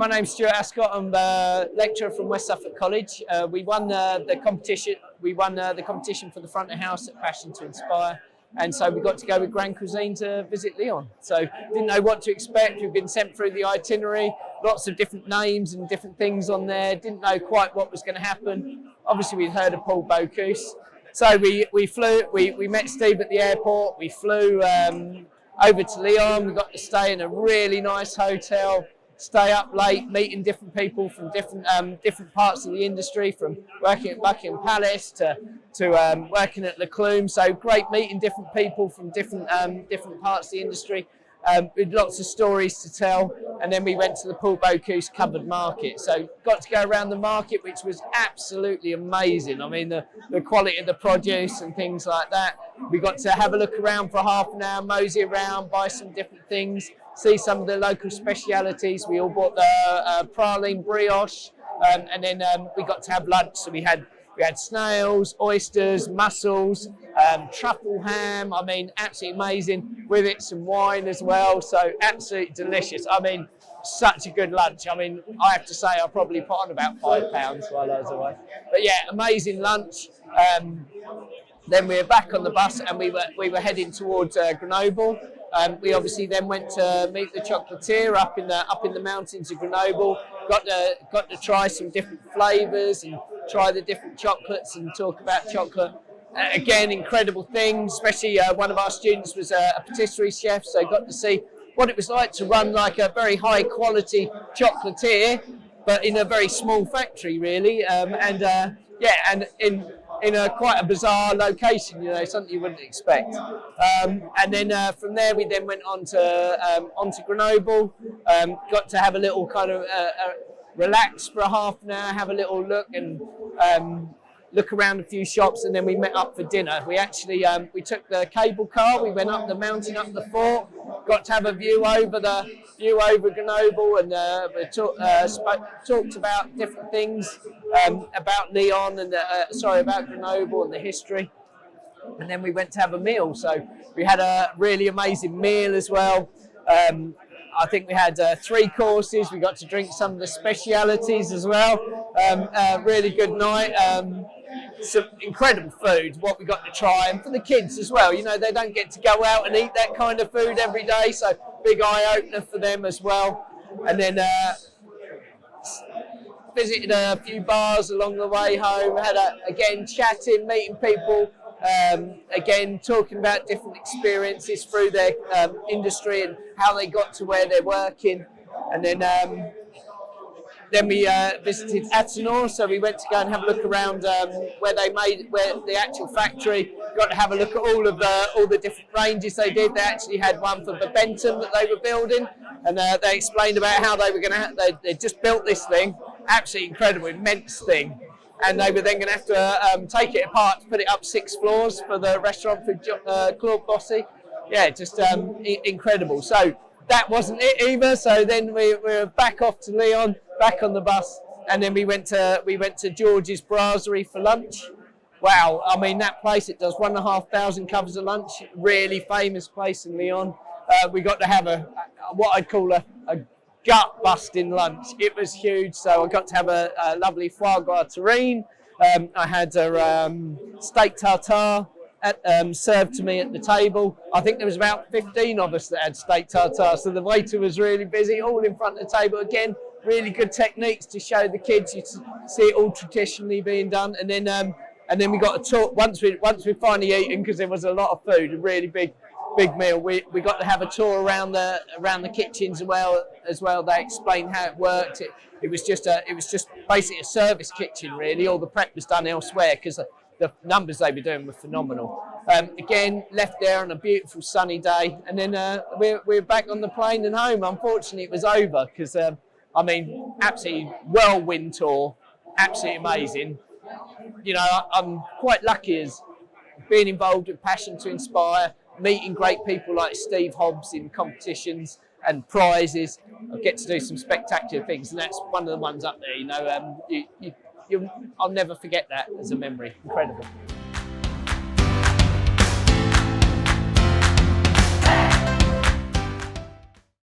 My name's Stuart Ascott. I'm a lecturer from West Suffolk College. We won the competition. We won the competition for the front of house at Passion to Inspire, and so we got to go with Grande Cuisine to visit Lyon. So didn't know what to expect. We've been sent through the itinerary, lots of different names and different things on there. Didn't know quite what was going to happen. Obviously, we'd heard of Paul Bocuse. So we flew. We met Steve at the airport. We flew over to Lyon. We got to stay in a really nice hotel. Stay up late, meeting different people from different parts of the industry, from working at Buckingham Palace to working at Le Clume. So great meeting different people from different parts of the industry, with lots of stories to tell. And then we went to the Paul Bocuse covered market. So got to go around the market, which was absolutely amazing. I mean, the quality of the produce and things like that. We got to have a look around for half an hour, mosey around, buy some different things, see some of the local specialities. We all bought the praline brioche, and then we got to have lunch. So we had snails, oysters, mussels, truffle ham. I mean, absolutely amazing. With it, some wine as well. So absolutely delicious. I mean, such a good lunch. I mean, I have to say I probably put on about £5 while I was away. But yeah, amazing lunch. Then we were back on the bus and we were heading towards Grenoble. We obviously then went to meet the chocolatier up in the mountains of Grenoble. Got to try some different flavours and try the different chocolates and talk about chocolate. Again, incredible things. Especially one of our students was a patisserie chef, so got to see what it was like to run like a very high quality chocolatier, but in a very small factory, really. And in a quite a bizarre location, you know, something you wouldn't expect. And then from there, we then went on to Grenoble. Got to have a little kind of relax for a half an hour, have a little look and look around a few shops, and then we met up for dinner. We actually we took the cable car. We went up the mountain, up the fort. Got to have a view over Grenoble, and we talked about different things about Lyon and about Grenoble and the history. And then we went to have a meal. So we had a really amazing meal as well. I think we had 3 courses. We got to drink some of the specialities as well. Really good night. Some incredible food, what we got to try, and for the kids as well. You know, they don't get to go out and eat that kind of food every day, so big eye opener for them as well. And then visited a few bars along the way home. Had again chatting, meeting people. Again, talking about different experiences through their industry and how they got to where they're working. And then we visited Ascott, so we went to go and have a look around where the actual factory. Got to have a look at all the different ranges they did. They actually had one for the Benton that they were building, and they explained about how they were going to. They just built this thing, absolutely incredible, immense thing. And they were then going to have to take it apart to put it up 6 floors for the restaurant for Claude Bossy. Yeah, just incredible. So that wasn't it either. So then we were back off to Lyon, back on the bus, and then we went to George's Brasserie for lunch. Wow, I mean that place, it does 1,500 covers of lunch. Really famous place in Lyon. We got to have what I'd call a gut-busting lunch. It was huge, so I got to have a lovely foie gras terrine. I had a steak tartare served to me at the table. I think there was about 15 of us that had steak tartare, so the waiter was really busy, all in front of the table. Again, really good techniques to show the kids. You see it all traditionally being done, and then we got to talk once we finally eaten, because there was a lot of food, a really big meal. We got to have a tour around the kitchens as well. They explained how it worked. It was just basically a service kitchen, really. All the prep was done elsewhere because the numbers they were doing were phenomenal. Again, left there on a beautiful sunny day, and then we're back on the plane and home. Unfortunately, it was over because I mean, absolutely whirlwind tour, absolutely amazing. You know, I'm quite lucky as being involved with Passion to Inspire, meeting great people like Steve Hobbs in competitions and prizes. I get to do some spectacular things, and that's one of the ones up there. You know, I'll never forget that as a memory. Incredible.